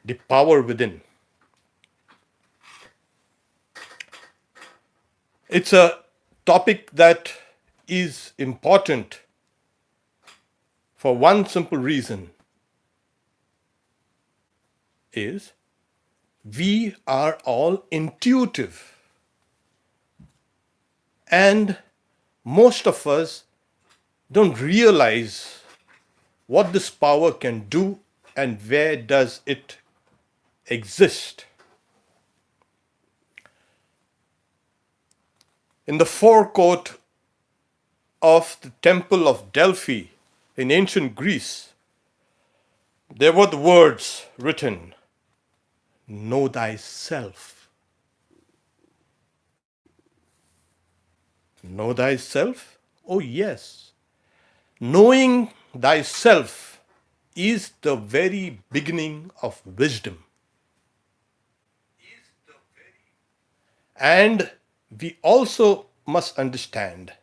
the power within. It's a topic that is important for one simple reason is we are all intuitive, and most of us don't realize what this power can do and where does it exist. In the forecourt of the temple of Delphi in ancient Greece, there were the words written, "Know thyself." Know thyself? Oh, yes. Knowing thyself is the very beginning of wisdom. And we also must understand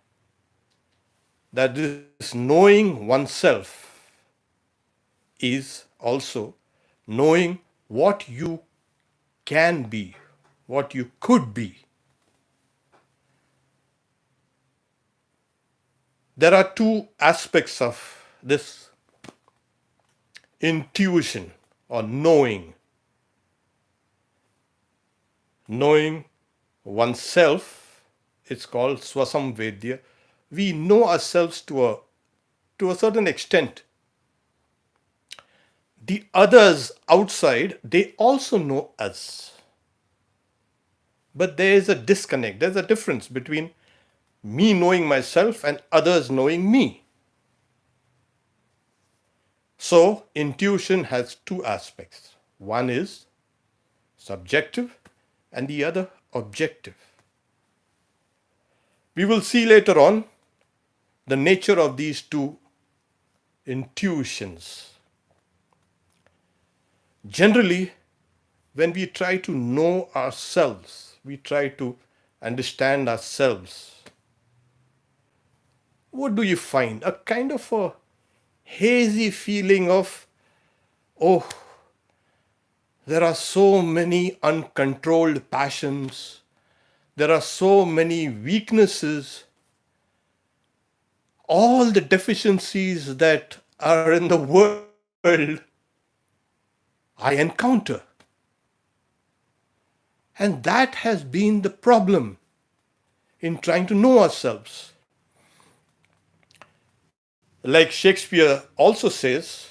that this knowing oneself is also knowing what you can be, what you could be. There are two aspects of this intuition or knowing. Knowing oneself, it's called swasamvedya. We know ourselves to a certain extent. The others outside, they also know us. But there is a disconnect, there's a difference between me knowing myself and others knowing me. So, intuition has two aspects. One is subjective and the other objective. We will see later on the nature of these two intuitions. Generally, when we try to know ourselves, we try to understand ourselves, what do you find? A kind of a hazy feeling of, oh, there are so many uncontrolled passions, there are so many weaknesses, all the deficiencies that are in the world I encounter. And that has been the problem in trying to know ourselves. Like Shakespeare also says,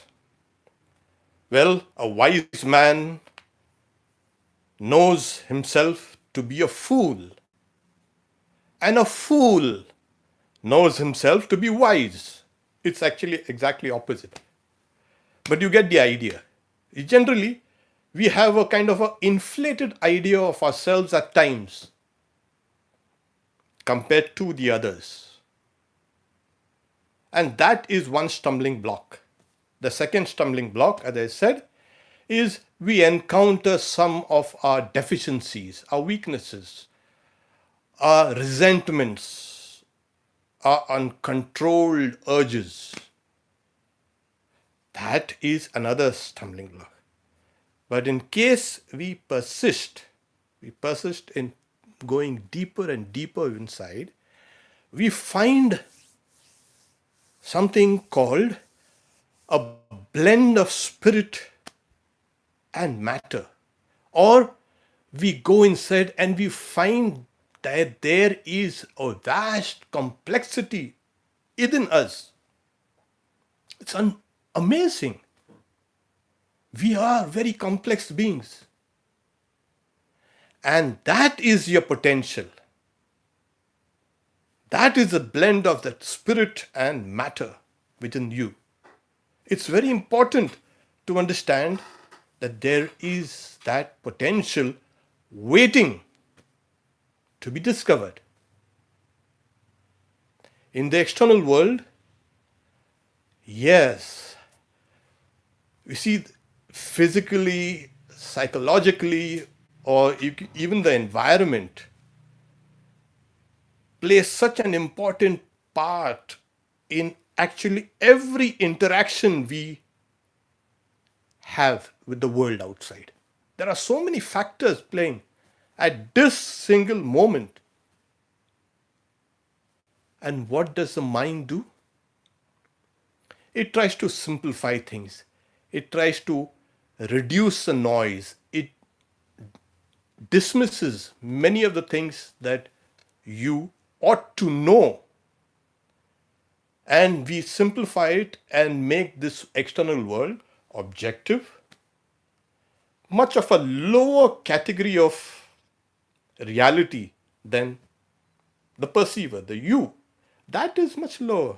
well, a wise man knows himself to be a fool, and a fool knows himself to be wise. It's actually exactly opposite. But you get the idea. Generally, we have a kind of an inflated idea of ourselves at times compared to the others. And that is one stumbling block. The second stumbling block, as I said, is we encounter some of our deficiencies, our weaknesses, our resentments, our uncontrolled urges. That is another stumbling block. But in case we persist in going deeper and deeper inside, we find something called a blend of spirit and matter. Or we go inside and we find that there is a vast complexity within us. It's amazing. We are very complex beings. And that is your potential. That is a blend of that spirit and matter within you. It's very important to understand that there is that potential waiting to be discovered. In the external world, yes, we see physically, psychologically, or even the environment plays such an important part in actually every interaction we have with the world outside. There are so many factors playing at this single moment. And what does the mind do? It tries to simplify things. It tries to reduce the noise. It dismisses many of the things that you ought to know. And we simplify it and make this external world objective, much of a lower category of reality than the perceiver, the you. That is much lower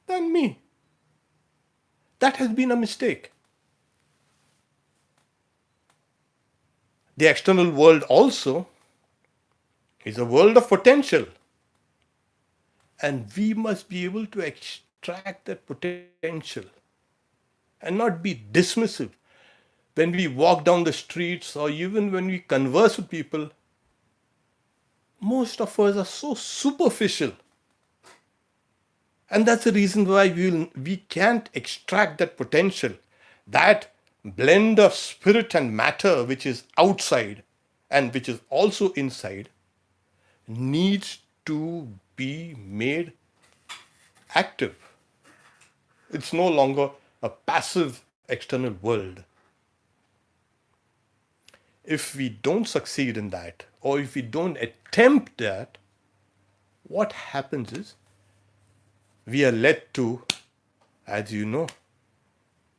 than me. That has been a mistake. The external world also is a world of potential. And we must be able to extract that potential and not be dismissive. When we walk down the streets or even when we converse with people, most of us are so superficial. And that's the reason why we can't extract that potential, that blend of spirit and matter which is outside and which is also inside, needs to be made active. It's no longer a passive external world. If we don't succeed in that, or if we don't attempt that, what happens is we are led to, as you know,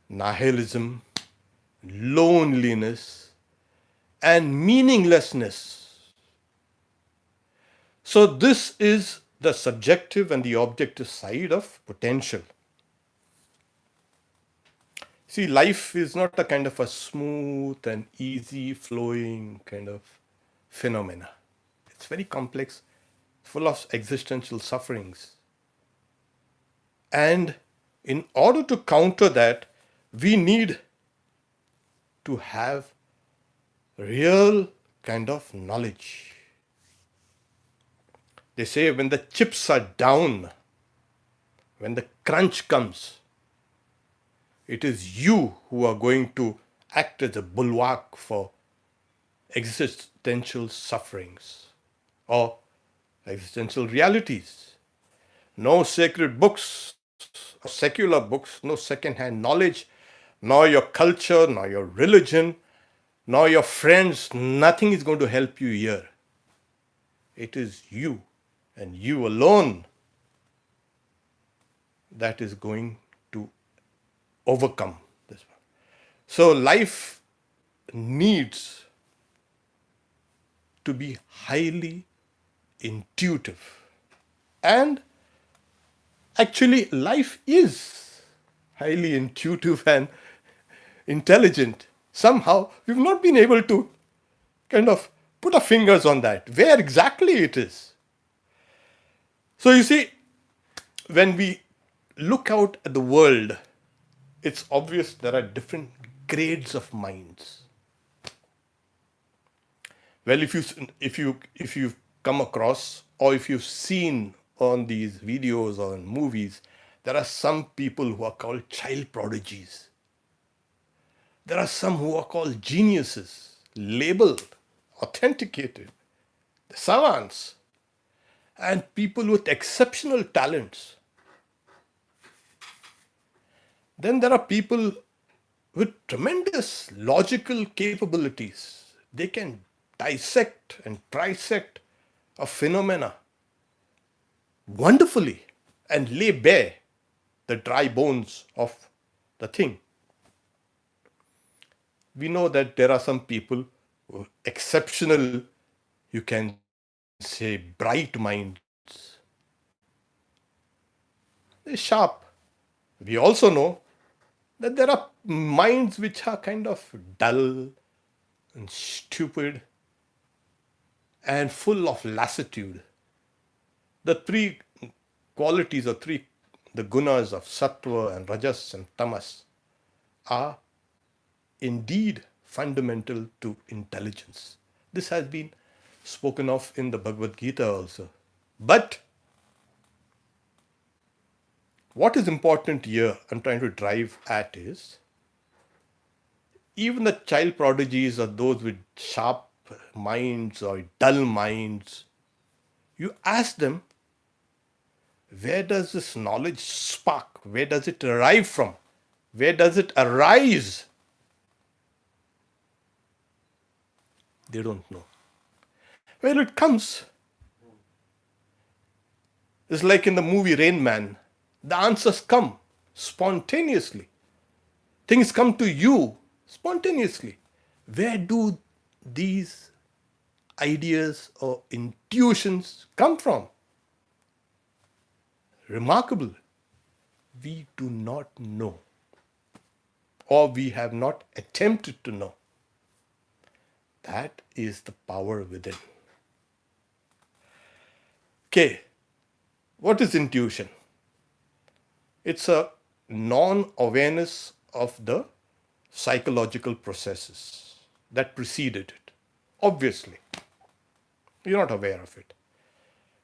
nihilism, loneliness, and meaninglessness. So, this is the subjective and the objective side of potential. See, life is not a kind of a smooth and easy flowing kind of phenomena. It's very complex, full of existential sufferings. And in order to counter that, we need to have real kind of knowledge. They say when the chips are down, when the crunch comes, it is you who are going to act as a bulwark for existential sufferings or existential realities. No sacred books, secular books, no second-hand knowledge, nor your culture, nor your religion, nor your friends, nothing is going to help you here. It is you and you alone that is going to overcome this one. So life needs to be highly intuitive. And actually, life is highly intuitive and intelligent. Somehow, we've not been able to kind of put our fingers on that, where exactly it is. So, you see, when we look out at the world, it's obvious there are different grades of minds. Well, if you've come across or if you've seen on these videos or in movies, there are some people who are called child prodigies. There are some who are called geniuses, labeled, authenticated, savants, and people with exceptional talents. Then there are people with tremendous logical capabilities. They can dissect and trisect a phenomena wonderfully and lay bare the dry bones of the thing. We know that there are some people who are exceptional, you can say bright minds. They're sharp. We also know that there are minds which are kind of dull and stupid and full of lassitude. The three qualities or the gunas of sattva and rajas and tamas are indeed fundamental to intelligence. This has been spoken of in the Bhagavad Gita also. But what is important here I'm trying to drive at is even the child prodigies or those with sharp minds or dull minds, you ask them, where does this knowledge spark? Where does it arrive from? Where does it arise? They don't know. Where it comes. It's like in the movie Rain Man. The answers come spontaneously. Things come to you spontaneously. Where do these ideas or intuitions come from? Remarkable. We do not know, or we have not attempted to know. That is the power within. Okay, what is intuition? It's a non-awareness of the psychological processes that preceded it. Obviously, you're not aware of it.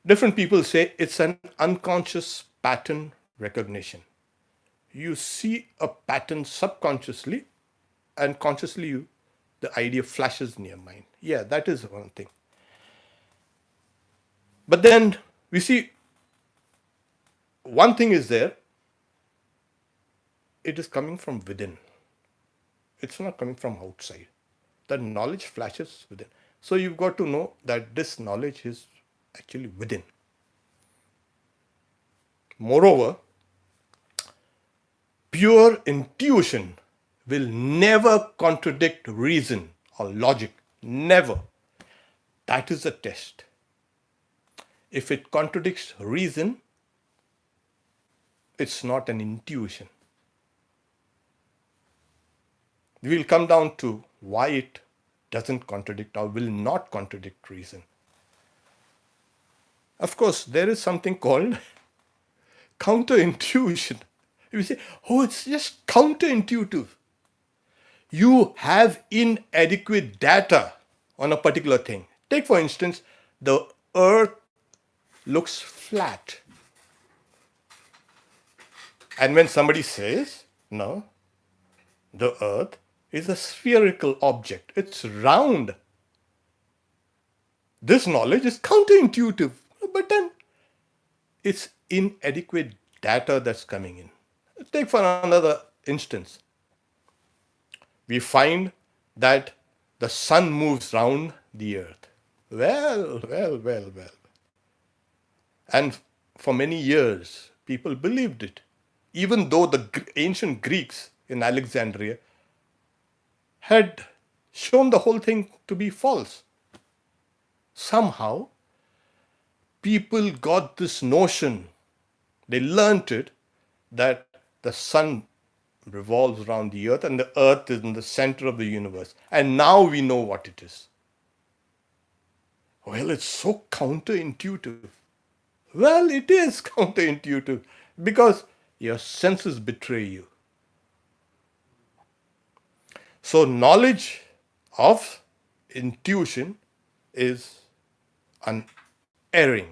Different people say it's an unconscious pattern recognition. You see a pattern subconsciously, and consciously the idea flashes in your mind. Yeah, that is one thing. But then we see one thing is there, it is coming from within. It's not coming from outside. The knowledge flashes within. So you've got to know that this knowledge is actually within. Moreover, pure intuition will never contradict reason or logic. Never. That is the test. If it contradicts reason, it's not an intuition. We will come down to why it doesn't contradict or will not contradict reason. Of course, there is something called counterintuition. You say, oh, it's just counterintuitive. You have inadequate data on a particular thing. Take, for instance, the earth looks flat. And when somebody says, no, the earth is a spherical object, it's round. This knowledge is counterintuitive, but then it's inadequate data that's coming in. Take for another instance. We find that the sun moves round the earth. Well. And for many years, people believed it. Even though the ancient Greeks in Alexandria had shown the whole thing to be false. Somehow, people got this notion, they learnt it, that the sun revolves around the earth and the earth is in the center of the universe. And now we know what it is. Well, it's so counterintuitive. Well, it is counterintuitive because your senses betray you. So knowledge of intuition is unerring.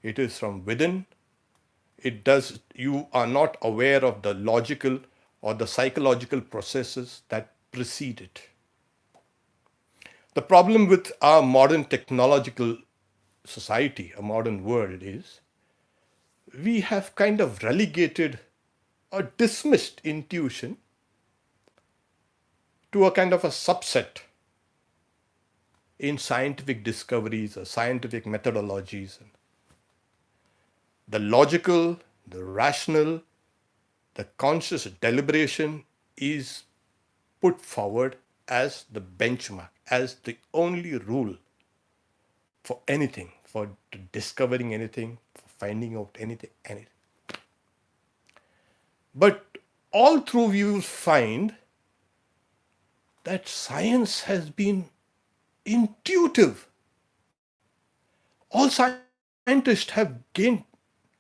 It is from within. You are not aware of the logical or the psychological processes that precede it. The problem with our modern technological society, a modern world, is we have kind of relegated or dismissed intuition to a kind of a subset in scientific discoveries or scientific methodologies. The logical, the rational, the conscious deliberation is put forward as the benchmark, as the only rule for anything, for discovering anything, for finding out anything. But all through we will find that science has been intuitive. All scientists have gained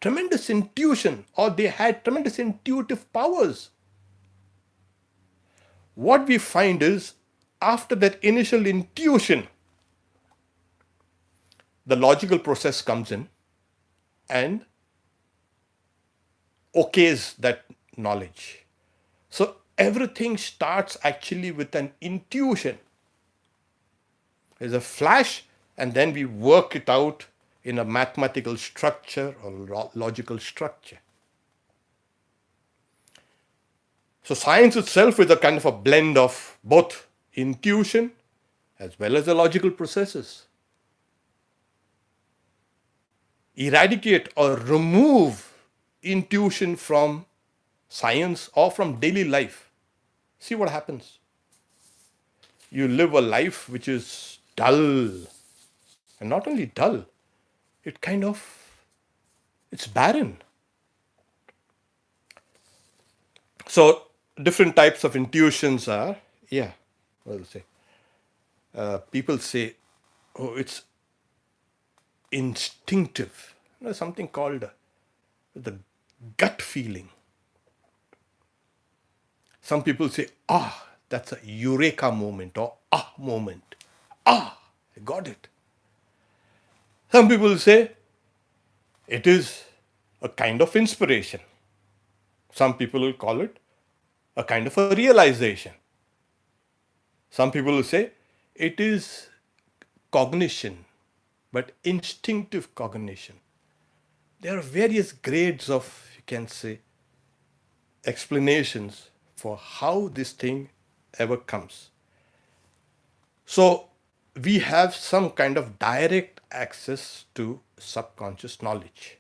tremendous intuition, or they had tremendous intuitive powers. What we find is, after that initial intuition, the logical process comes in and okays that knowledge. So everything starts actually with an intuition. There's a flash, and then we work it out in a mathematical structure or logical structure. So science itself is a kind of a blend of both intuition as well as the logical processes. Eradicate or remove intuition from science or from daily life. See what happens. You live a life which is dull. And not only dull, it's barren. So different types of intuitions are, people say, oh, it's instinctive. There's something called the gut feeling. Some people say, that's a eureka moment or moment. I got it. Some people say it is a kind of inspiration. Some people will call it a kind of a realization. Some people will say it is cognition, but instinctive cognition. There are various grades of, you can say, explanations for how this thing ever comes. So we have some kind of direct access to subconscious knowledge.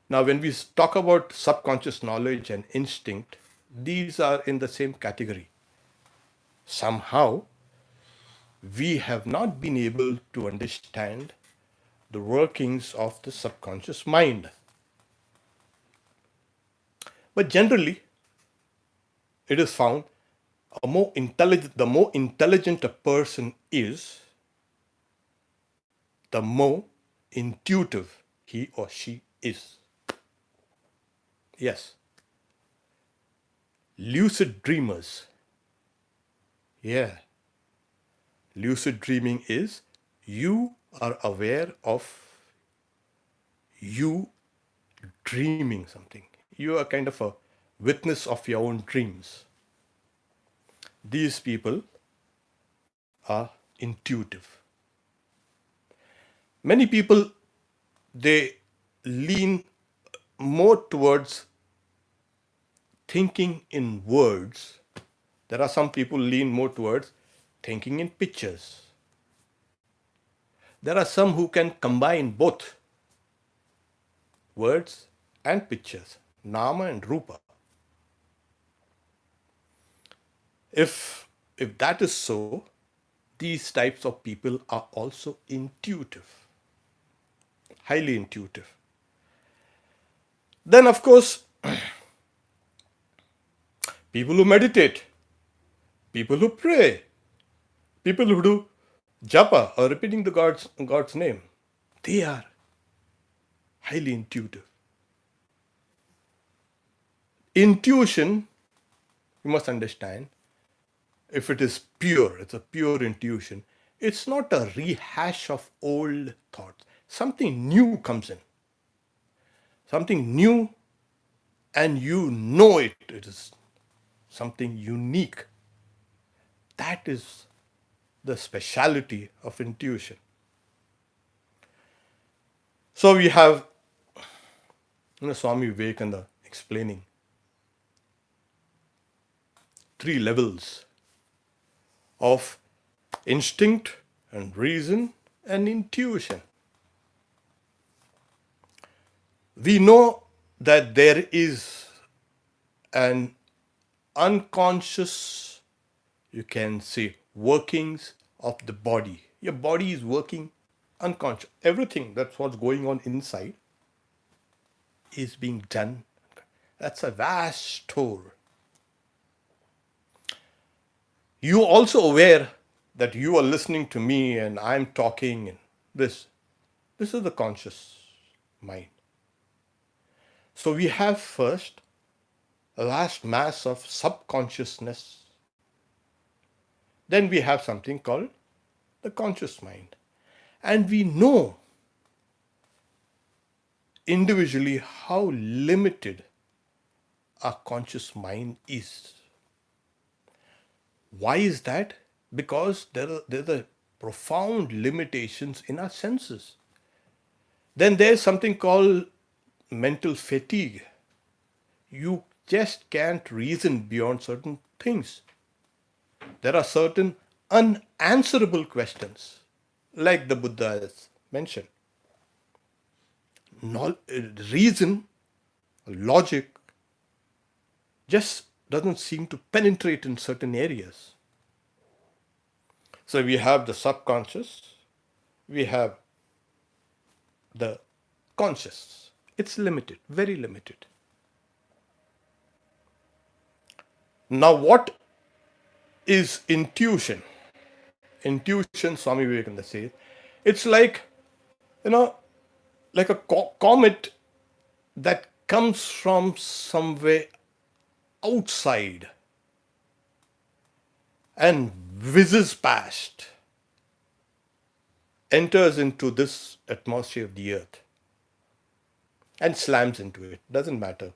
Now, when we talk about subconscious knowledge and instinct, these are in the same category. Somehow, we have not been able to understand the workings of the subconscious mind. But generally, it is found the more intelligent a person is, the more intuitive he or she is. Yes. Lucid dreamers. Yeah. Lucid dreaming is you are aware of you dreaming something. You are kind of a witness of your own dreams. These people are intuitive. Many people, they lean more towards thinking in words. There are some people lean more towards thinking in pictures. There are some who can combine both words and pictures, nama and rupa. If that is so, these types of people are also intuitive, highly intuitive. Then, of course, people who meditate, people who pray, people who do japa or repeating the God's name, they are highly intuitive. Intuition, you must understand, if it is pure, it's a pure intuition. It's not a rehash of old thoughts. Something new comes in. Something new, and you know it. It is something unique. That is the speciality of intuition. So we have Swami Vivekananda explaining 3 levels of instinct and reason and intuition. We know that there is an unconscious, you can say, workings of the body. Your body is working unconscious. Everything that's what's going on inside is being done. That's a vast store. You are also aware that you are listening to me and I'm talking, and this is the conscious mind. So we have first a vast mass of subconsciousness. Then we have something called the conscious mind. And we know individually how limited our conscious mind is. Why is that? Because there are profound limitations in our senses. Then there's something called mental fatigue. You just can't reason beyond certain things. There are certain unanswerable questions, like the Buddha has mentioned. Reason, logic, just doesn't seem to penetrate in certain areas. So we have the subconscious, we have the conscious. It's limited, very limited. Now, what is intuition? Intuition, Swami Vivekananda says, it's like, you know, like a comet that comes from somewhere outside and whizzes past, enters into this atmosphere of the earth and slams into it. Doesn't matter.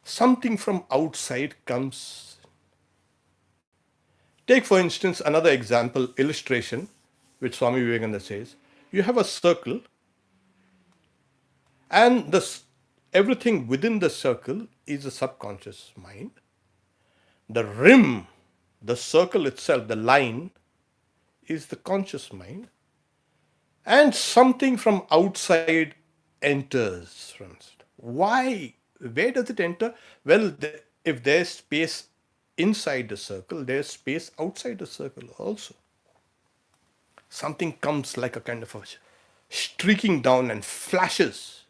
Something from outside comes. Take, for instance, another example, illustration, which Swami Vivekananda says. You have a circle, and everything within the circle is a subconscious mind. The rim, the circle itself, the line, is the conscious mind. And something from outside enters from it. Why? Where does it enter? Well, if there's space inside the circle, there's space outside the circle also. Something comes like a kind of a streaking down and flashes.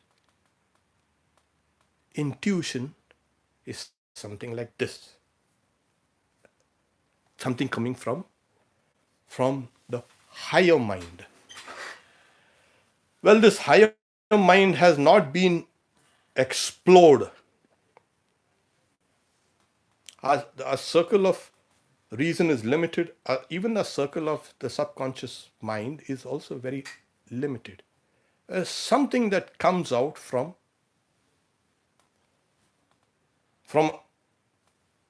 Intuition is something like this. Something coming from the higher mind. Well, this higher mind has not been explored. Our circle of reason is limited. Even the circle of the subconscious mind is also very limited. Something that comes out from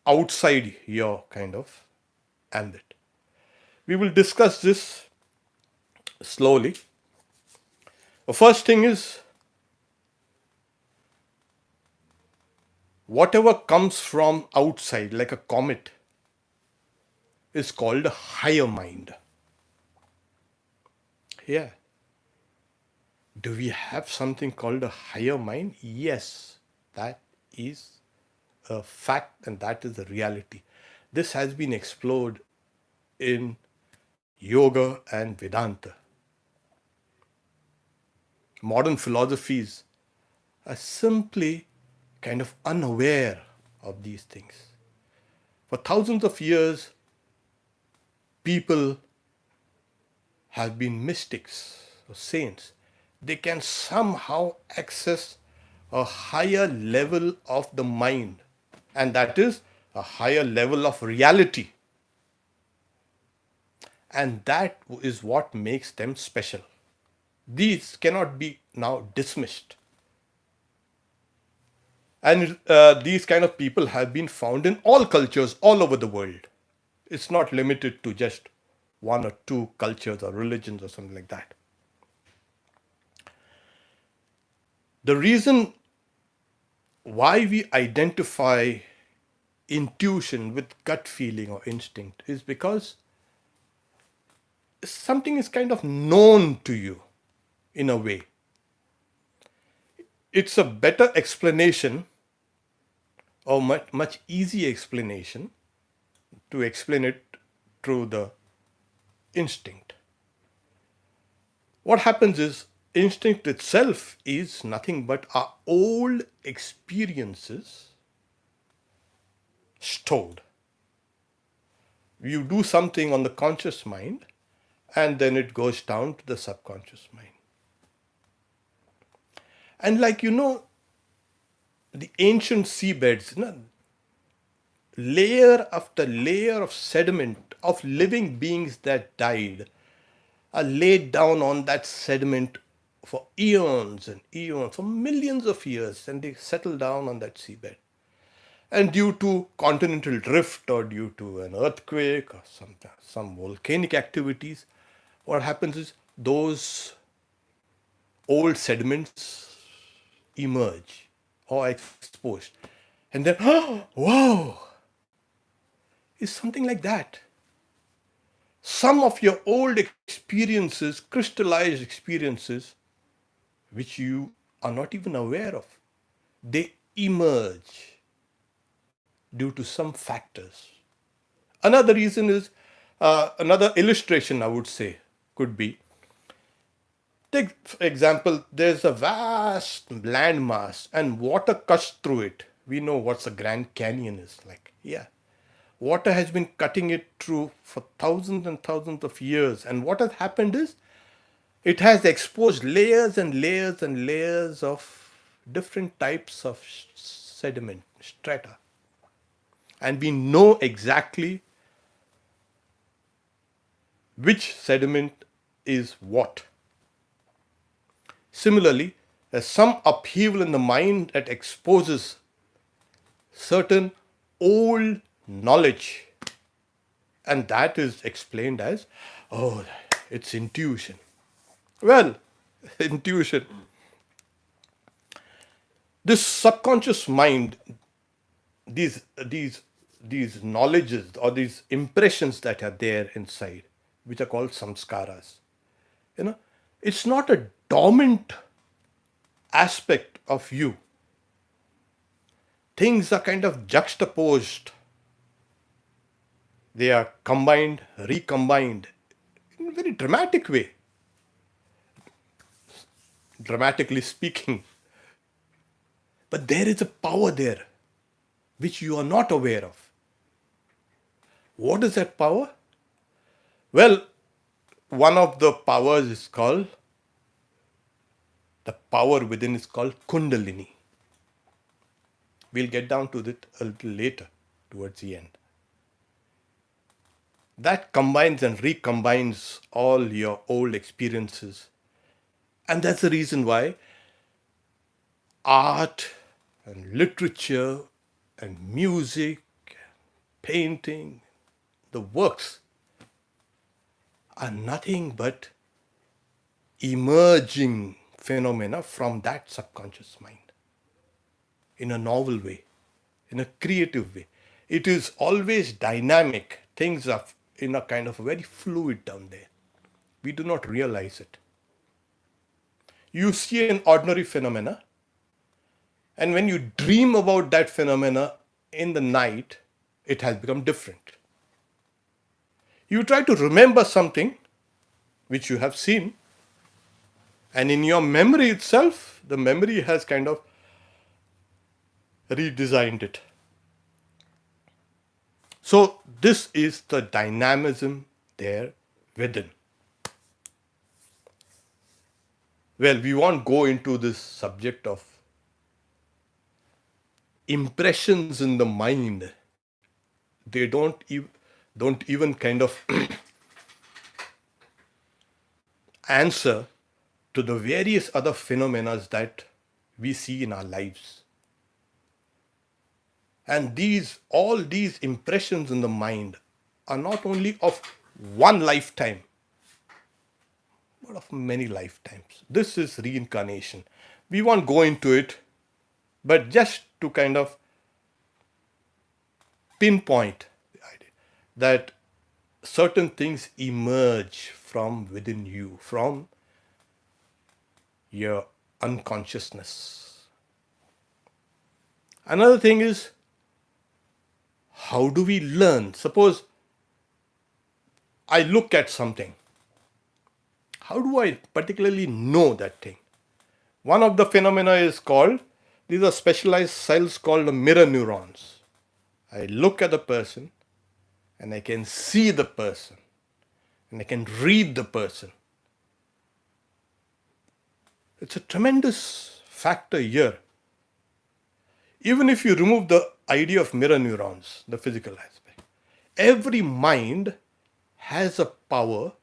outside your kind of ambit. We will discuss this slowly. The first thing is, whatever comes from outside, like a comet, is called a higher mind. Yeah. Do we have something called a higher mind? Yes, that is a fact and that is a reality. This has been explored in yoga and Vedanta. Modern philosophies are simply kind of unaware of these things. For thousands of years, people have been mystics or saints. They can somehow access a higher level of the mind, and that is a higher level of reality. And that is what makes them special. These cannot be now dismissed. And these kind of people have been found in all cultures all over the world. It's not limited to just one or two cultures or religions or something like that. The reason why we identify intuition with gut feeling or instinct is because something is kind of known to you in a way. It's a better explanation or much easier explanation to explain it through the instinct. What happens is, instinct itself is nothing but our old experiences stored. You do something on the conscious mind and then it goes down to the subconscious mind. And the ancient seabeds, layer after layer of sediment of living beings that died are laid down on that sediment for eons and eons, for millions of years, and they settle down on that seabed. And due to continental drift or due to an earthquake or some volcanic activities, what happens is those old sediments emerge or exposed. And then, oh, whoa, it's something like that. Some of your old experiences, crystallized experiences, which you are not even aware of, they emerge due to some factors. Another reason is, another illustration I would say could be, take for example, there's a vast landmass and water cuts through it. We know what's the Grand Canyon is like. Yeah. Water has been cutting it through for thousands and thousands of years. And what has happened is it has exposed layers and layers and layers of different types of sediment, strata. And we know exactly which sediment is what. Similarly, there's some upheaval in the mind that exposes certain old knowledge, and that is explained as, oh, it's intuition. Well, intuition. This subconscious mind, these knowledges or these impressions that are there inside, which are called samskaras, it's not a dormant aspect of you. Things are kind of juxtaposed. They are combined, recombined in a very dramatic way. Dramatically speaking. But there is a power there which you are not aware of. What is that power? Well, one of the powers is called, the power within is called Kundalini. We'll get down to that a little later, towards the end. That combines and recombines all your old experiences. And that's the reason why art and literature and music, painting, the works are nothing but emerging phenomena from that subconscious mind in a novel way, in a creative way. It is always dynamic. Things are in a kind of very fluid down there. We do not realize it. You see an ordinary phenomena, and when you dream about that phenomena in the night, it has become different. You try to remember something which you have seen, and in your memory itself, the memory has kind of redesigned it. So this is the dynamism there within. Well, we won't go into this subject of impressions in the mind. They don't even kind of answer to the various other phenomena that we see in our lives. And all these impressions in the mind are not only of one lifetime, but of many lifetimes. This is reincarnation. We won't go into it, but just to kind of pinpoint the idea that certain things emerge from within you, from your unconsciousness. Another thing is, how do we learn? Suppose I look at something. How do I particularly know that thing? One of the phenomena is called, these are specialized cells called the mirror neurons. I look at the person and I can see the person and I can read the person. It's a tremendous factor here. Even if you remove the idea of mirror neurons, the physical aspect, every mind has a power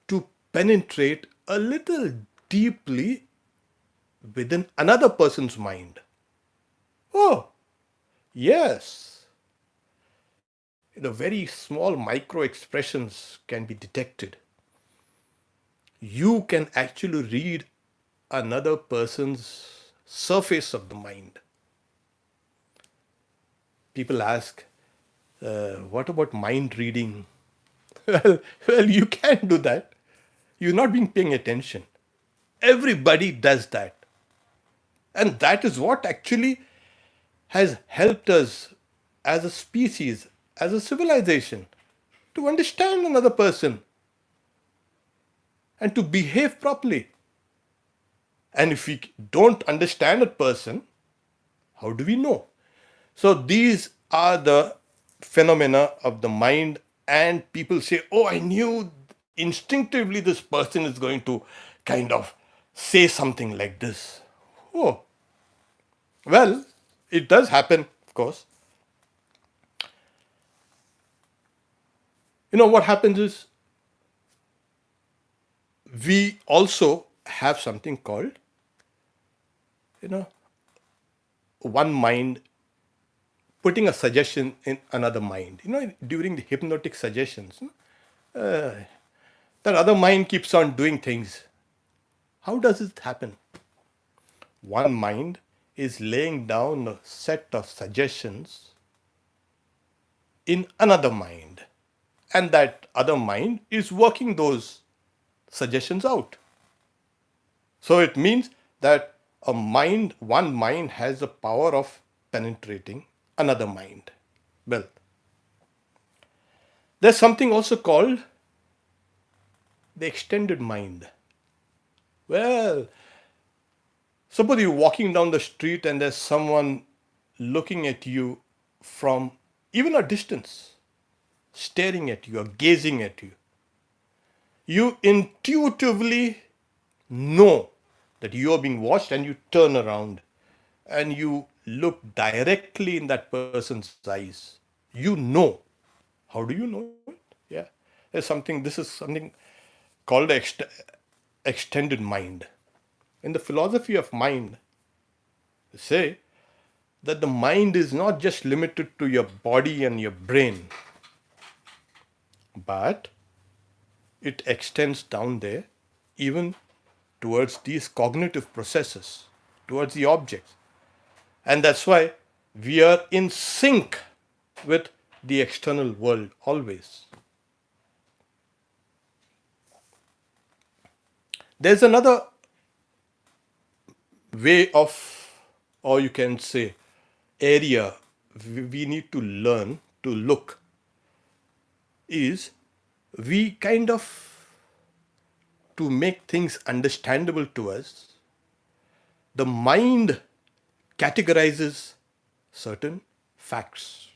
to penetrate a little deeply within another person's mind. Oh, Yes, the very small micro expressions can be detected. You can actually read another person's surface of the mind. People ask, what about mind reading? Well, you can do that. You're not being paying attention. Everybody does that. And that is what actually has helped us as a species, as a civilization, to understand another person and to behave properly. And if we don't understand a person, how do we know? So these are the phenomena of the mind, and people say, oh, I knew instinctively this person is going to kind of say something like this. Oh, well, it does happen, of course. What happens is we also have something called, you know, one mind putting a suggestion in another mind. During the hypnotic suggestions, that other mind keeps on doing things. How does it happen? One mind is laying down a set of suggestions in another mind, and that other mind is working those suggestions out. So it means that one mind has the power of penetrating another mind. Well, there's something also called the extended mind. Well, suppose you're walking down the street and there's someone looking at you from even a distance, staring at you or gazing at you. You intuitively know that you are being watched, and you turn around and you look directly in that person's eyes. You know. How do you know it? Yeah. This is something called extended mind. In the philosophy of mind, they say that the mind is not just limited to your body and your brain, but it extends down there even towards these cognitive processes, towards the objects. And that's why we are in sync with the external world always. There's another way of, or you can say, area we need to learn to look is we kind of, to make things understandable to us, the mind categorizes certain facts.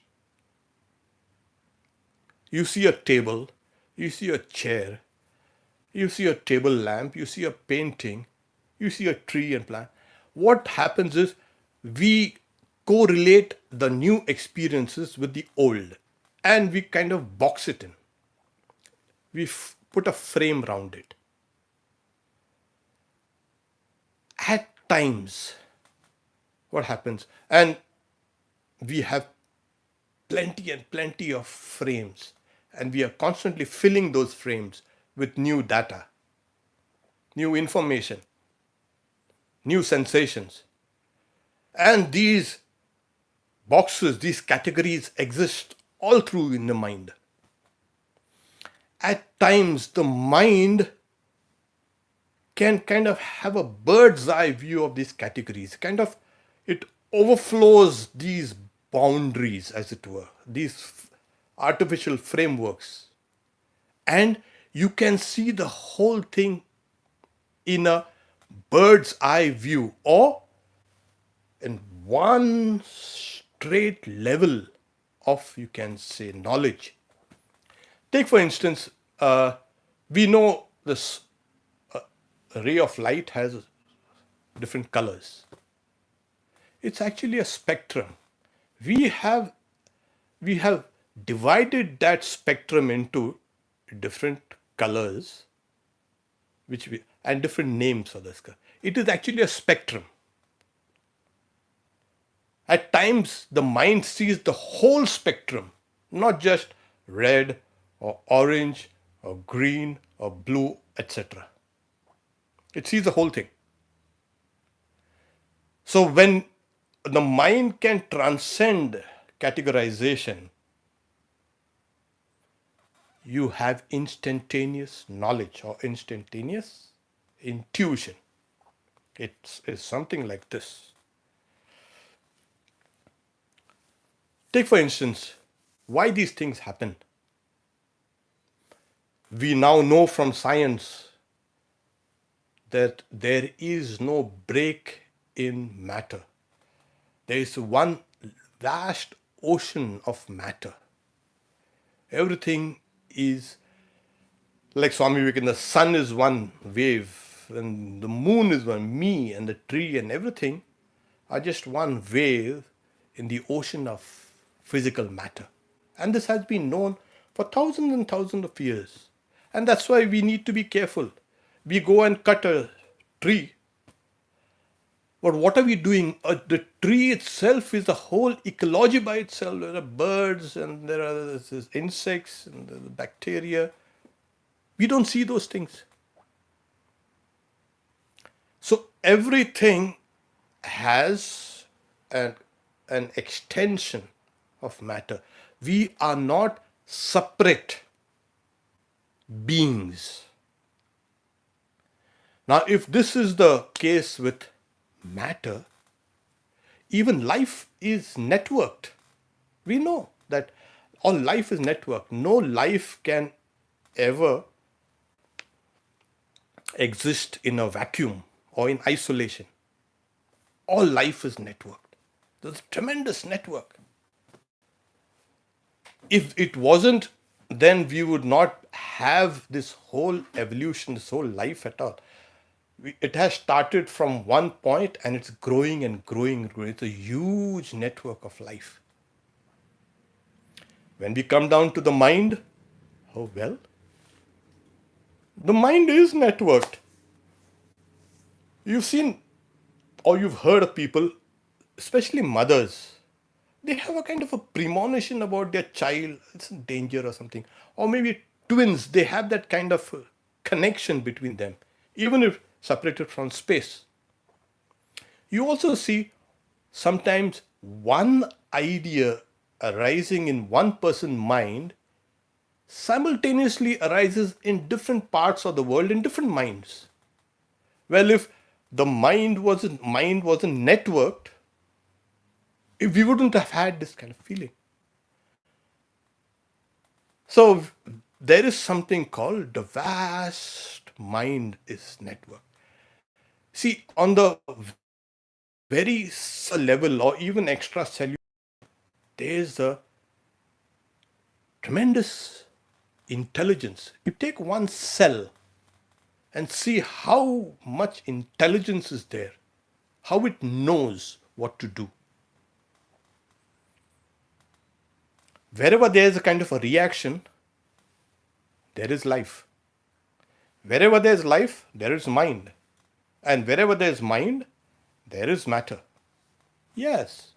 You see a table, you see a chair, you see a table lamp, you see a painting, you see a tree and plant. What happens is we correlate the new experiences with the old, and we kind of box it in. We put a frame around it. At times, what happens? And we have plenty and plenty of frames, and we are constantly filling those frames with new data, new information, new sensations. And these boxes, these categories exist all through in the mind. At times, the mind can kind of have a bird's eye view of these categories. It overflows these boundaries, as it were, these artificial frameworks. And you can see the whole thing in a bird's eye view, or in one straight level of, you can say, knowledge. Take, for instance, we know this ray of light has different colors. It's actually a spectrum. We have we have divided that spectrum into different colors, and different names for this. It is actually a spectrum. At times, the mind sees the whole spectrum, not just red or orange or green or blue, etc. It sees the whole thing. So, when the mind can transcend categorization, you have instantaneous knowledge or instantaneous intuition. It is something like this. Take, for instance, why these things happen. We now know from science that there is no break in matter. There is one vast ocean of matter. Everything is like Swami Vivekananda, the sun is one wave, and the moon is one, me and the tree and everything are just one wave in the ocean of physical matter. And this has been known for thousands and thousands of years. And that's why we need to be careful. We go and cut a tree, but what are we doing? The tree itself is a whole ecology by itself. There are birds and there are insects and the bacteria. We don't see those things. So everything has an extension of matter. We are not separate beings. Now, if this is the case with matter, even life is networked. We know that all life is networked. No life can ever exist in a vacuum or in isolation. All life is networked. There's a tremendous network. If it wasn't, then we would not have this whole evolution, this whole life at all. It has started from one point and it's growing and growing and growing. It's a huge network of life. When we come down to the mind, oh well, the mind is networked. You've seen or you've heard of people, especially mothers, they have a kind of a premonition about their child, it's in danger or something. Or maybe twins, they have that kind of connection between them, even if separated from space. You also see sometimes one idea arising in one person's mind simultaneously arises in different parts of the world in different minds. Well, if the mind wasn't networked, if we wouldn't have had this kind of feeling. So there is something called the vast mind is network. See, on the very level or even extracellular, there is a tremendous intelligence. You take one cell and see how much intelligence is there, how it knows what to do. Wherever there is a kind of a reaction, there is life. Wherever there is life, there is mind. And wherever there is mind, there is matter. Yes.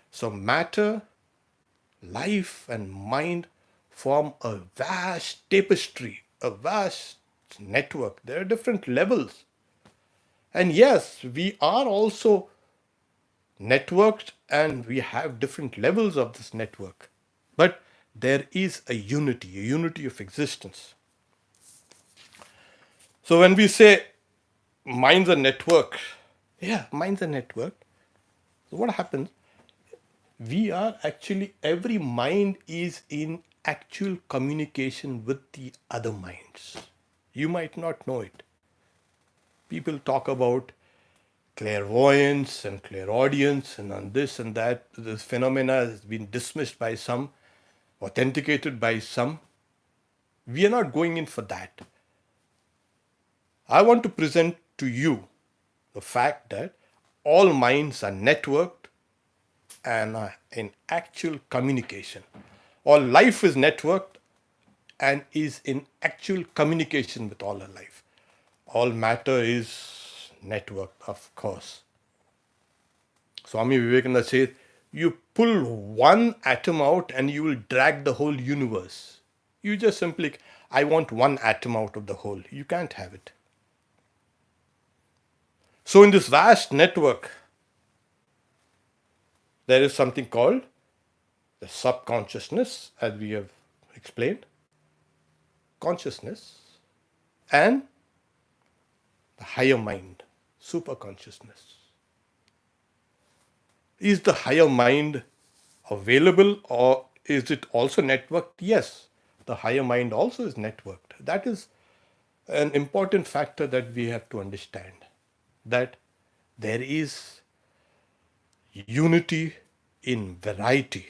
So matter, life, and mind form a vast tapestry, a vast network. There are different levels. And yes, we are also networked and we have different levels of this network. But there is a unity of existence. So when we say mind's a network, yeah, mind's a network. So what happens? We are actually, every mind is in actual communication with the other minds. You might not know it. People talk about clairvoyance and clairaudience and on this and that. This phenomena has been dismissed by some, authenticated by some. We are not going in for that. I want to present to you the fact that all minds are networked and are in actual communication. All life is networked and is in actual communication with all our life. All matter is networked, of course. Swami Vivekananda says, you pull one atom out and you will drag the whole universe. You just simply, I want one atom out of the whole. You can't have it. So in this vast network, there is something called the subconsciousness, as we have explained, consciousness, and the higher mind, superconsciousness. Is the higher mind available or is it also networked? Yes, the higher mind also is networked. That is an important factor that we have to understand, that there is unity in variety.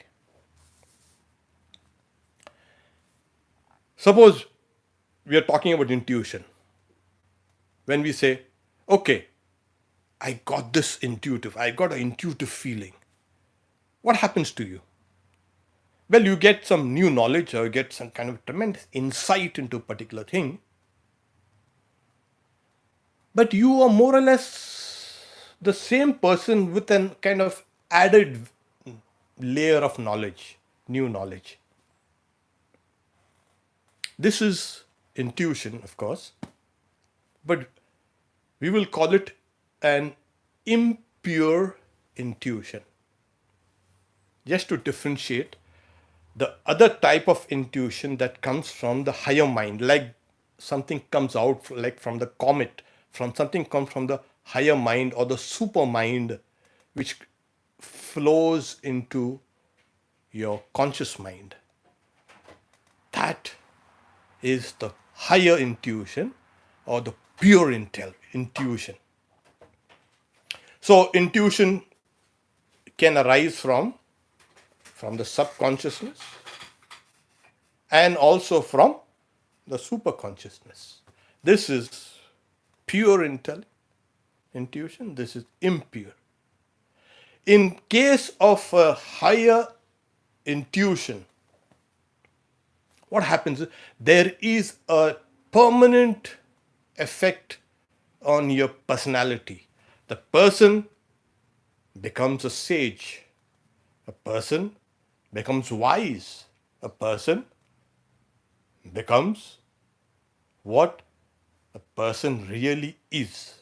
Suppose we are talking about intuition. When we say, okay, I got an intuitive feeling. What happens to you? Well, you get some new knowledge or you get some kind of tremendous insight into a particular thing. But you are more or less the same person with an kind of added layer of knowledge, new knowledge. This is intuition, of course, but we will call it an impure intuition. Just to differentiate the other type of intuition that comes from the higher mind, like something comes out like from the comet, from something comes from the higher mind or the super mind, which flows into your conscious mind. That is the higher intuition or the pure intuition. So intuition can arise from the subconsciousness and also from the superconsciousness. This is pure intuition, this is impure. In case of a higher intuition, what happens is there is a permanent effect on your personality. The person becomes a sage, a person becomes wise, a person becomes what a person really is.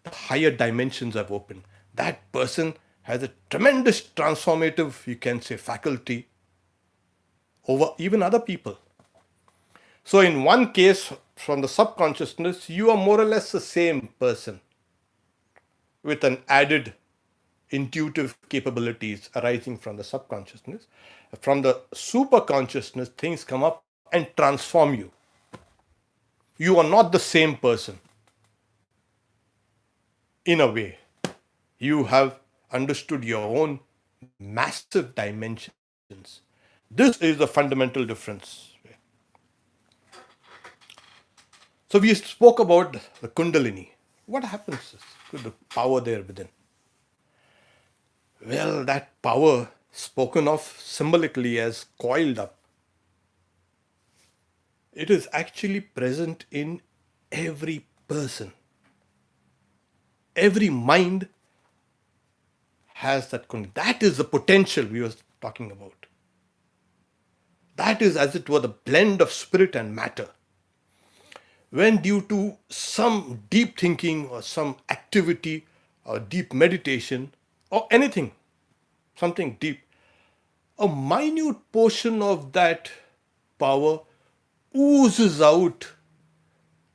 The higher dimensions have opened. That person has a tremendous transformative, you can say, faculty over even other people. So in one case, from the subconsciousness, you are more or less the same person with an added intuitive capabilities arising from the subconsciousness. From the superconsciousness, things come up and transform you. You are not the same person. In a way, you have understood your own massive dimensions. This is the fundamental difference. So we spoke about the Kundalini. What happens to the power there within? Well, that power spoken of symbolically as coiled up, it is actually present in every person. Every mind has that. That is the potential we were talking about. That is, as it were, the blend of spirit and matter. When due to some deep thinking or some activity or deep meditation or anything, something deep, a minute portion of that power oozes out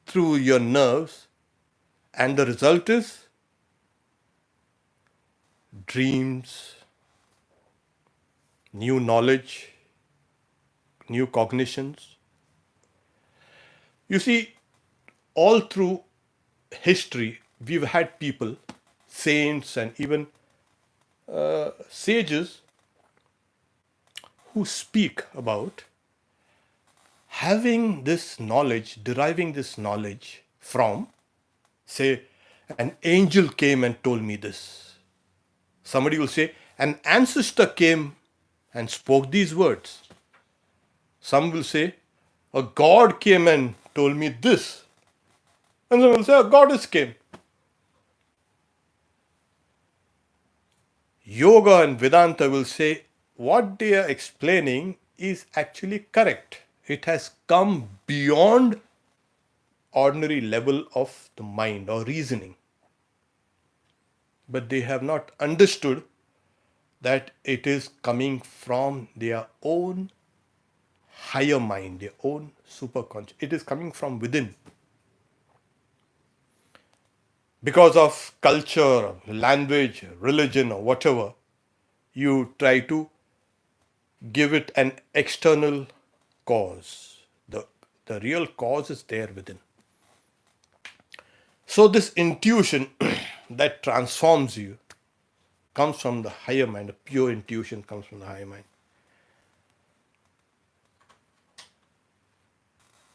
through your nerves, and the result is dreams, new knowledge, new cognitions. You see, all through history, we've had people, saints, and even sages who speak about having this knowledge, deriving this knowledge from, say, an angel came and told me this. Somebody will say, an ancestor came and spoke these words. Some will say, a god came and told me this. And some will say, a goddess came. Yoga and Vedanta will say what they are explaining is actually correct. It has come beyond ordinary level of the mind or reasoning. But they have not understood that it is coming from their own higher mind, their own superconscious. It is coming from within. Because of culture, language, religion, or whatever, you try to give it an external cause. The real cause is there within. So, this intuition that transforms you comes from the higher mind. A pure intuition comes from the higher mind.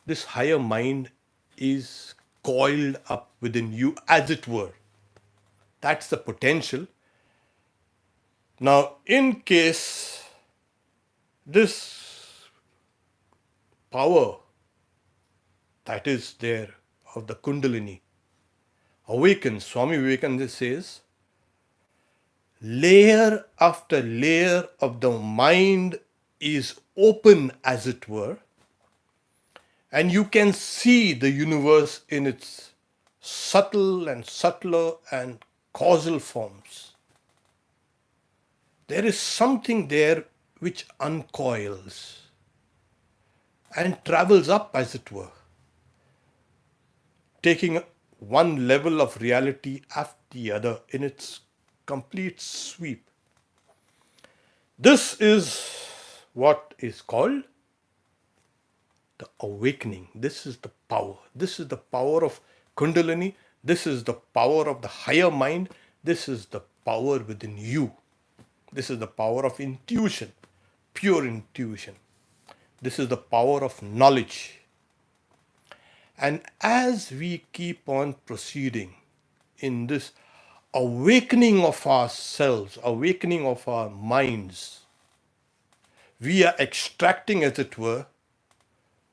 This higher mind is coiled up within you, as it were. That's the potential. Now, in case this power that is there of the Kundalini awakens, Swami Vivekananda says, layer after layer of the mind is open, as it were, and you can see the universe in its subtle and subtler and causal forms. There is something there which uncoils and travels up, as it were, taking one level of reality after the other in its complete sweep. This is what is called the awakening. This is the power. This is the power of Kundalini. This is the power of the higher mind. This is the power within you. This is the power of intuition, pure intuition. This is the power of knowledge. And as we keep on proceeding in this awakening of ourselves, awakening of our minds, we are extracting, as it were,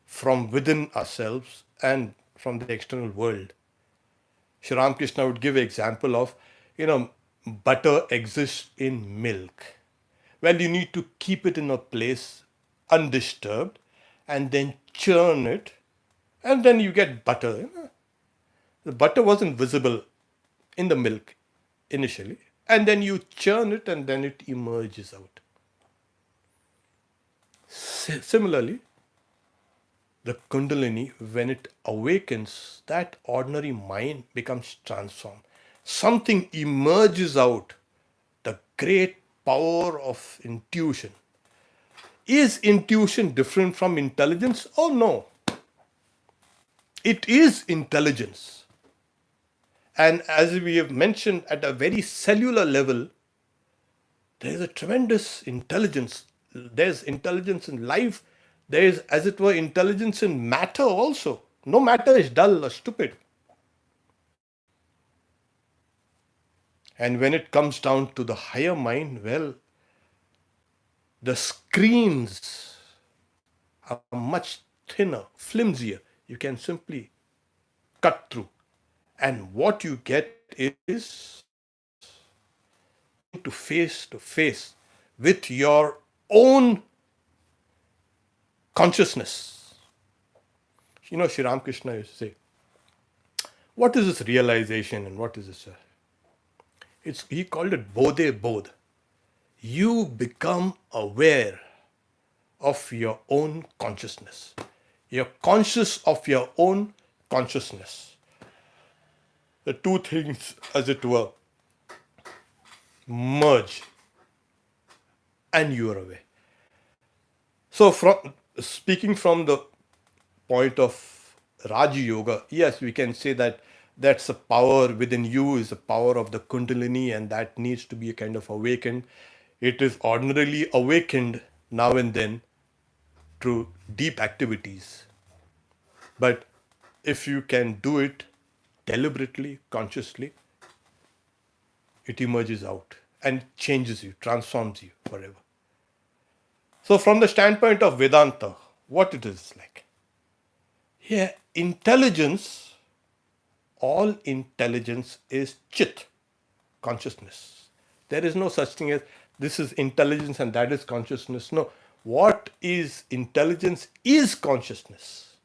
from within ourselves and from the external world. Sri Ramakrishna would give an example of, butter exists in milk. Well, you need to keep it in a place undisturbed and then churn it, and then you get butter. The butter wasn't visible in the milk initially, and then you churn it and then it emerges out. Similarly, the Kundalini, when it awakens, that ordinary mind becomes transformed. Something emerges out, the great power of intuition. Is intuition different from intelligence? Oh no. It is intelligence. And as we have mentioned, at a very cellular level, there is a tremendous intelligence. There's intelligence in life. There is, as it were, intelligence in matter also. No matter is dull or stupid. And when it comes down to the higher mind, well, the screens are much thinner, flimsier. You can simply cut through. And what you get is to face with your own consciousness. Sri Ramakrishna used to say, what is this realization and what is this? He called it bodhe bodh. You become aware of your own consciousness. You're conscious of your own consciousness. The two things, as it were, merge and you are aware. So, speaking from the point of Raja Yoga, yes, we can say that that's a power within you, is the power of the Kundalini, and that needs to be a kind of awakened. It is ordinarily awakened now and then through deep activities. But if you can do it deliberately, consciously, it emerges out and changes you, transforms you forever. So from the standpoint of Vedanta, what it is like? Here, intelligence, all intelligence is chit, consciousness. There is no such thing as this is intelligence and that is consciousness. No. What is intelligence is consciousness.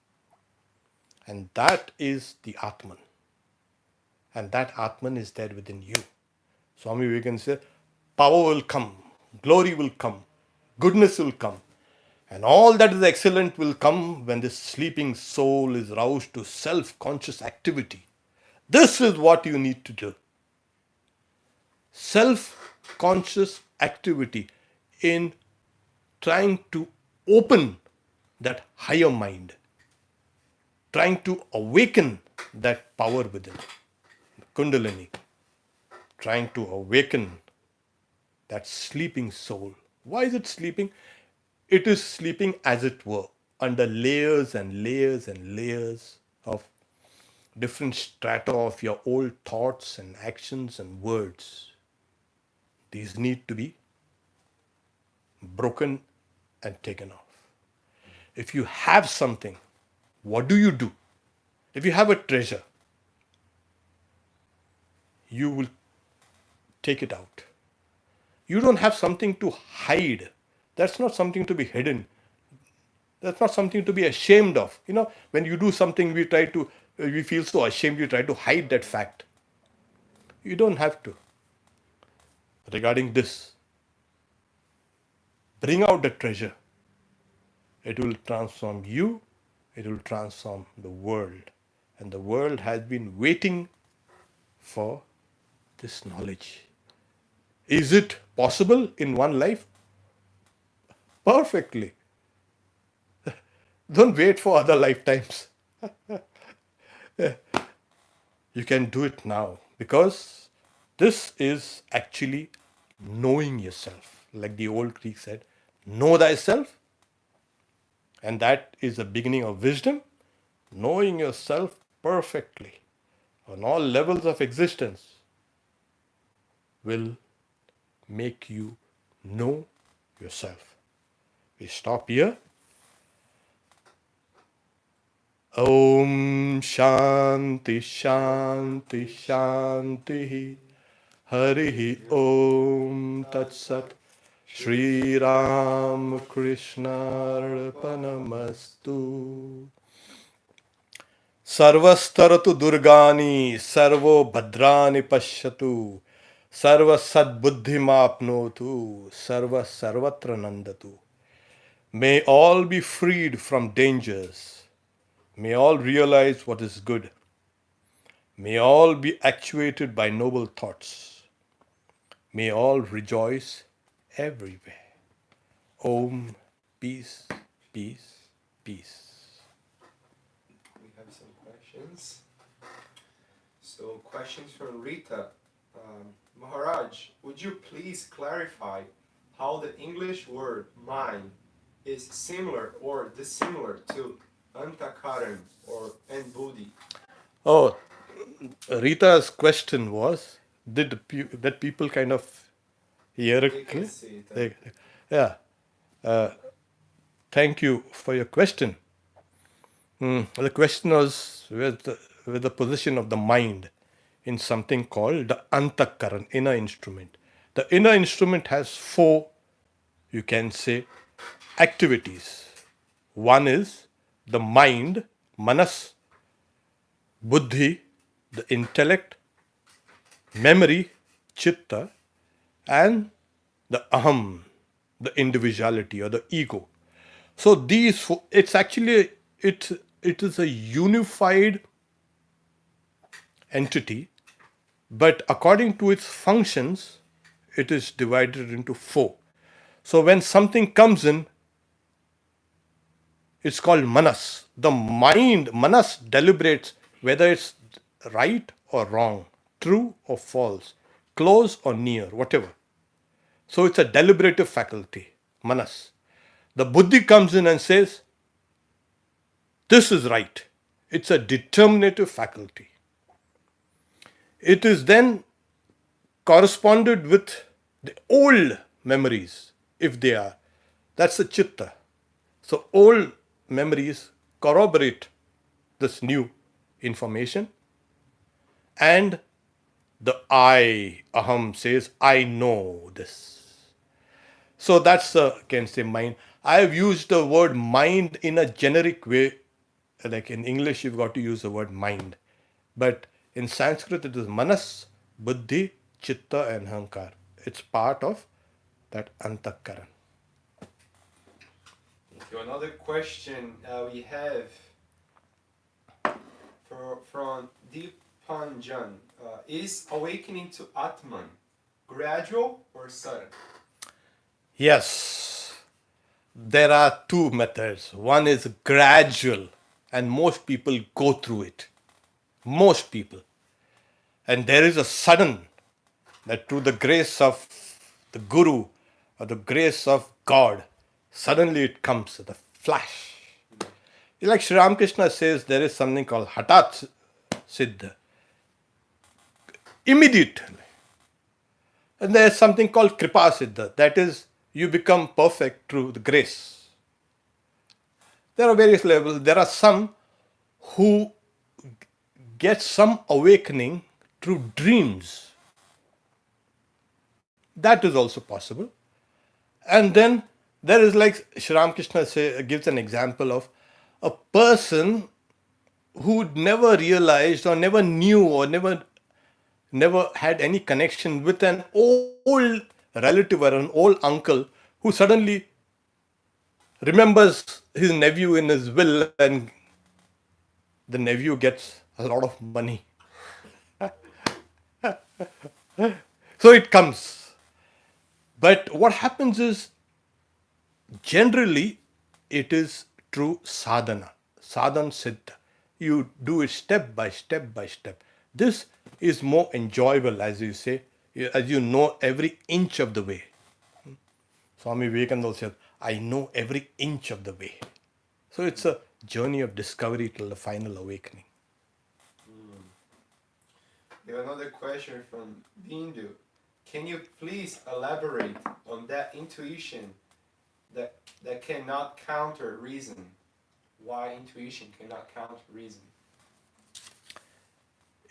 And that is the Atman. And that Atman is there within you. Swami Vivekananda said, power will come, glory will come, goodness will come. And all that is excellent will come when this sleeping soul is roused to self-conscious activity. This is what you need to do. Self-conscious activity in trying to open that higher mind, trying to awaken that power within, Kundalini, trying to awaken that sleeping soul. Why is it sleeping? It is sleeping, as it were, under layers and layers and layers of different strata of your old thoughts and actions and words. These need to be broken and taken off. If you have something, what do you do? If you have a treasure, you will take it out. You don't have something to hide. That's not something to be hidden. That's not something to be ashamed of. When you do something, we feel so ashamed, we try to hide that fact. You don't have to. Regarding this, bring out the treasure. It will transform you, it will transform the world. And the world has been waiting for this knowledge. Is it possible in one life? Perfectly. Don't wait for other lifetimes. You can do it now because this is actually knowing yourself. Like the old Greek said, know thyself. And that is the beginning of wisdom. Knowing yourself perfectly on all levels of existence will make you know yourself. We stop here. Om Shanti Shanti Shanti Hari Om Tat Sat Shri Ram Krishna Arpanamastu Sarvastaratu Durgani Sarvo Bhadrani Pashyatu Sarva Sadbuddhimapnotu Sarva Sarvatra Nandatu. May all be freed from dangers. May all realize what is good. May all be actuated by noble thoughts. May all rejoice everywhere. Om, peace, peace, peace. We have some questions. So, questions from Rita. Maharaj, would you please clarify how the English word mind is similar or dissimilar to antakaran or and buddhi? Oh, Rita's question was, that people kind of hear They it? can see it. Yeah. Thank you for your question. The question was with the position of the mind in something called the antakaran, inner instrument. The inner instrument has four, you can say, activities. One is the mind, manas, buddhi, the intellect, memory, chitta, and the aham, the individuality or the ego. So these four, it is a unified entity, but according to its functions, it is divided into four. So when something comes in, it's called manas. The mind, manas, deliberates whether it's right or wrong, true or false, close or near, whatever. So it's a deliberative faculty, manas. The buddhi comes in and says, this is right. It's a determinative faculty. It is then corresponded with the old memories, if they are. That's the chitta. So old memories corroborate this new information, and The I, aham, says, I know this. So that's can say mind. I have used the word mind in a generic way. Like in English, you've got to use the word mind. But in Sanskrit, it is manas, buddhi, chitta, and hankar. It's part of that antakaran. So another question we have from Deepanjan. Is awakening to Atman gradual or sudden? Yes, there are two methods. One is gradual, and most people go through it. Most people. And there is a sudden, that through the grace of the Guru or the grace of God, suddenly it comes, the flash. Like Sri Ramakrishna says, there is something called Hatat Siddha, immediately. And there is something called Kripa Siddha, that is, you become perfect through the grace. There are various levels. There are some who get some awakening through dreams. That is also possible. And then there is, like Sri Ramakrishna gives an example of a person who never realized or never knew or never had any connection with an old relative or an old uncle who suddenly remembers his nephew in his will, and the nephew gets a lot of money. So it comes. But what happens is, generally, it is through sadhana, sadhan siddha. You do it step by step by step. This is more enjoyable, as you say, as you know every inch of the way. Swami Vivekananda said, I know every inch of the way. So it's a journey of discovery till the final awakening. We have another question from Bindu. Can you please elaborate on that intuition that cannot counter reason? Why intuition cannot counter reason?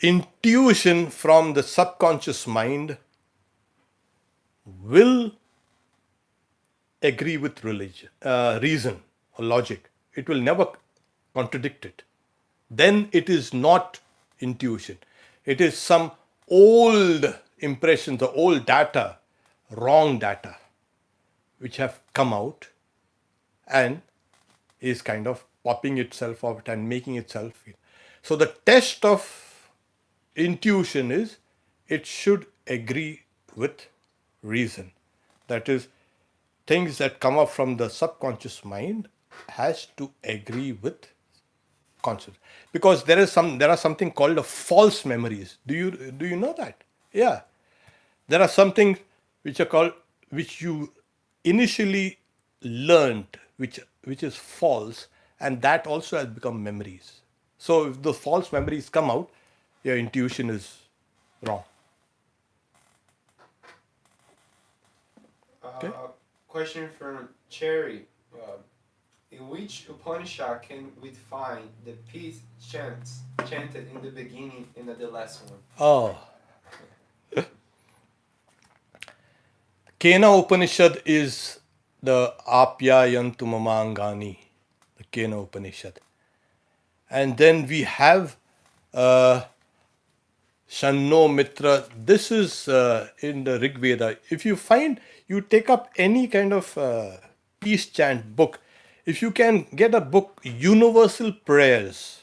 Intuition from the subconscious mind will agree with reason or logic. It will never contradict it. Then it is not intuition. It is some old impressions or old data, wrong data, which have come out and is kind of popping itself out and making itself. So the test of intuition is it should agree with reason. That is, things that come up from the subconscious mind has to agree with conscious, because there are something called a false memories. Do you know that? Yeah, there are something which are called, which you initially learned, which is false, and that also has become memories. So if the false memories come out, your intuition is wrong. Okay. Question from Cherry. In which Upanishad can we find the peace chants chanted in the beginning and at the last one? Oh, Kena Upanishad is the Apyayantu Mamangani, the Kena Upanishad. And then we have Shanno Mitra. This is in the Rig Veda. If you find, you take up any kind of peace chant book, if you can get a book, Universal Prayers.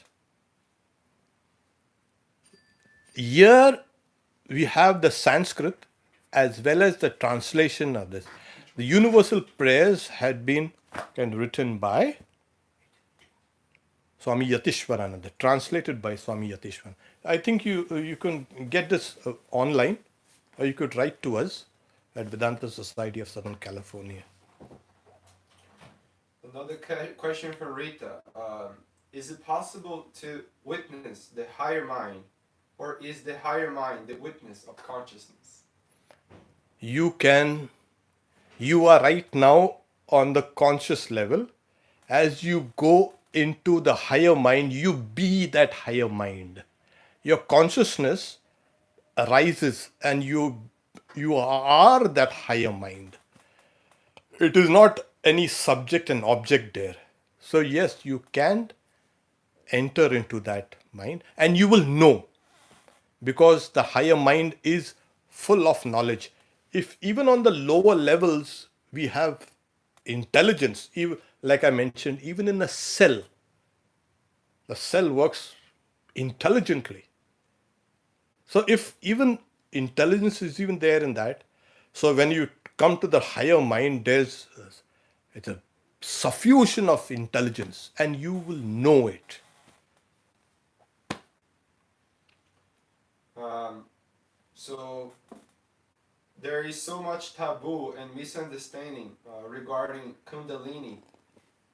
Here we have the Sanskrit as well as the translation of this. The Universal Prayers had been kind of written by Swami Yatishwarananda, translated by Swami Yatishwarananda. I think you can get this online, or you could write to us at Vedanta Society of Southern California. Another question from Rita. Is it possible to witness the higher mind, or is the higher mind the witness of consciousness? You are right now on the conscious level. As you go into the higher mind, you be that higher mind. Your consciousness arises and you are that higher mind. It is not any subject and object there. So yes, you can enter into that mind and you will know, because the higher mind is full of knowledge. If even on the lower levels we have intelligence, even like I mentioned, even in a cell, the cell works intelligently. So if even intelligence is even there in that, so when you come to the higher mind, there's it's a suffusion of intelligence and you will know it. Um, so there is so much taboo and misunderstanding regarding Kundalini.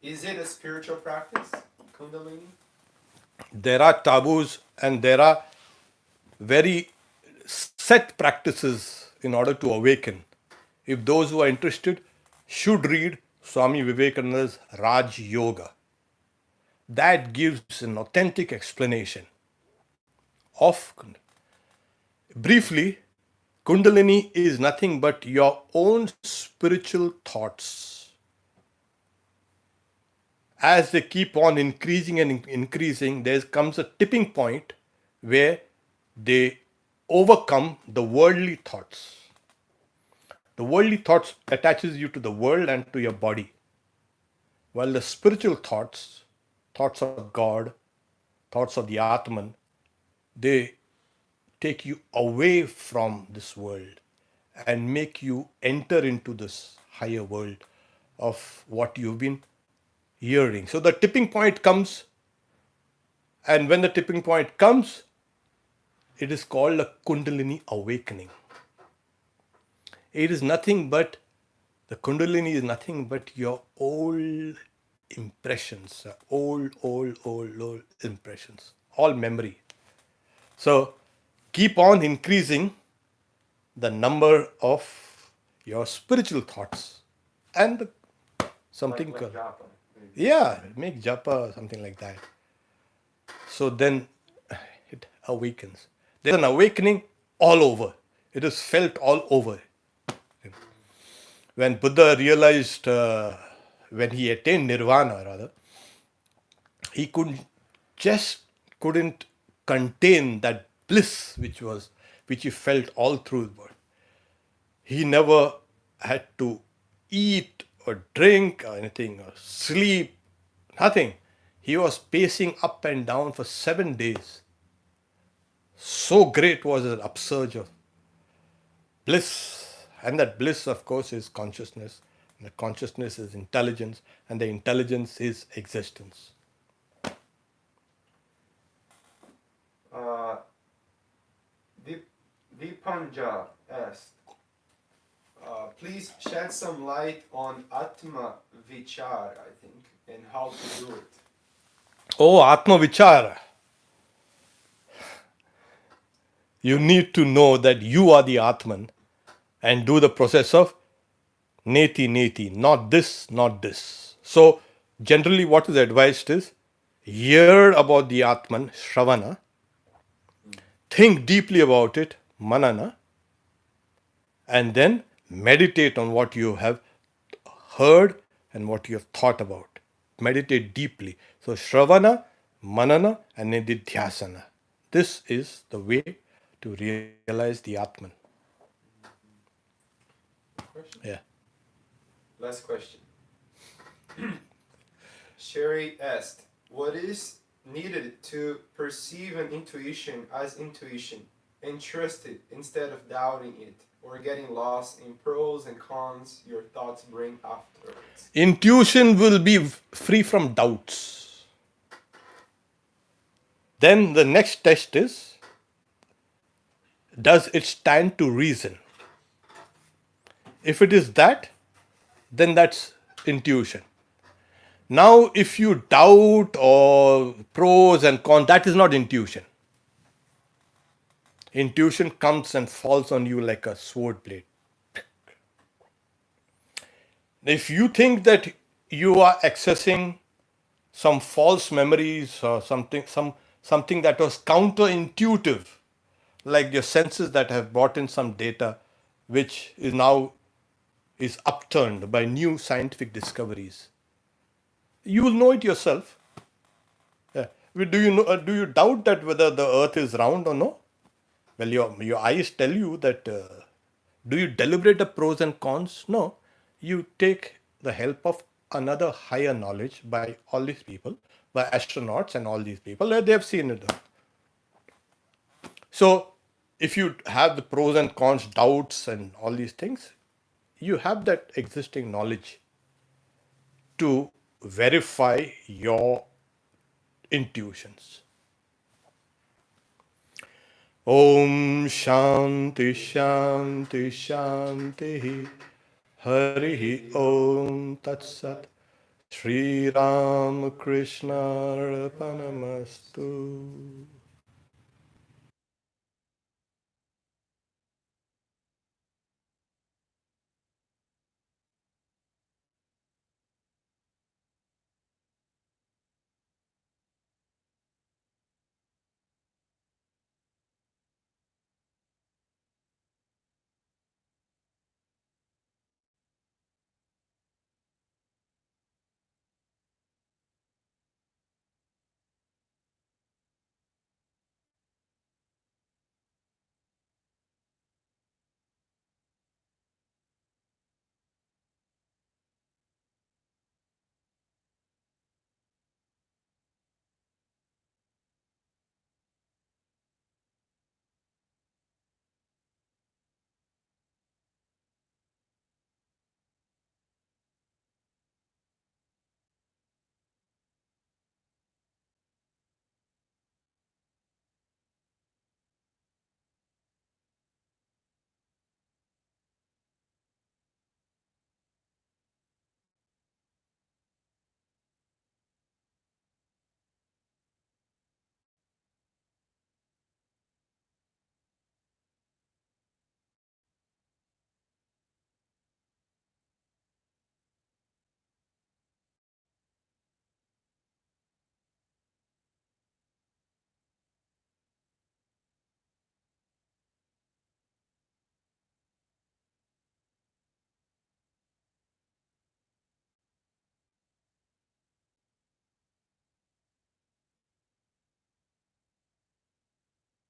Is it a spiritual practice, Kundalini? There are taboos and there are very set practices in order to awaken. If those who are interested should read Swami Vivekananda's Raj Yoga, that gives an authentic explanation of briefly. Kundalini is nothing but your own spiritual thoughts. As they keep on increasing and increasing, there comes a tipping point where they overcome the worldly thoughts. The worldly thoughts attaches you to the world and to your body, while the spiritual thoughts, thoughts of God, thoughts of the Atman, they take you away from this world and make you enter into this higher world of what you've been hearing. So the tipping point comes, and when the tipping point comes, it is called a Kundalini awakening. It is nothing but, the Kundalini is nothing but your old impressions, old impressions, all memory. So keep on increasing the number of your spiritual thoughts and something Like japa, maybe. yeah, make japa, something like that. So then it awakens. There's an awakening all over. It is felt all over. When Buddha realized, when he attained nirvana, rather, he couldn't contain that bliss which he felt all through the world. He never had to eat or drink or anything or sleep, nothing. He was pacing up and down for 7 days. So great was the upsurge of bliss. And that bliss, of course, is consciousness. And the consciousness is intelligence. And the intelligence is existence. Dipanja asked, please shed some light on Atma Vichar, I think, and how to do it. Oh, Atma Vichara. You need to know that you are the Atman and do the process of neti neti, not this, not this. So, generally, what is advised is hear about the Atman, Shravana, think deeply about it, Manana, and then meditate on what you have heard and what you have thought about. Meditate deeply. So, Shravana, Manana, and Nididhyasana. This is the way to realize the Atman. Question? Yeah. Last question. Sherry asked, what is needed to perceive an intuition as intuition and trust it instead of doubting it or getting lost in pros and cons your thoughts bring afterwards? Intuition will be free from doubts. Then the next test is, does it stand to reason? If it is that, then that's intuition. Now, if you doubt or pros and cons, that is not intuition. Intuition comes and falls on you like a sword blade. If you think that you are accessing some false memories or something that was counterintuitive, like your senses that have brought in some data which is now is upturned by new scientific discoveries. You will know it yourself. Yeah. Do you know? Do you doubt that whether the Earth is round or no? Well, your eyes tell you that. Do you deliberate the pros and cons? No. You take the help of another higher knowledge by all these people, by astronauts and all these people. They have seen it. So, if you have the pros and cons, doubts, and all these things, you have that existing knowledge to verify your intuitions. Om Shanti Shanti Shanti Hari Om Tat Sat Sri Ram Krishna Arpanamastu.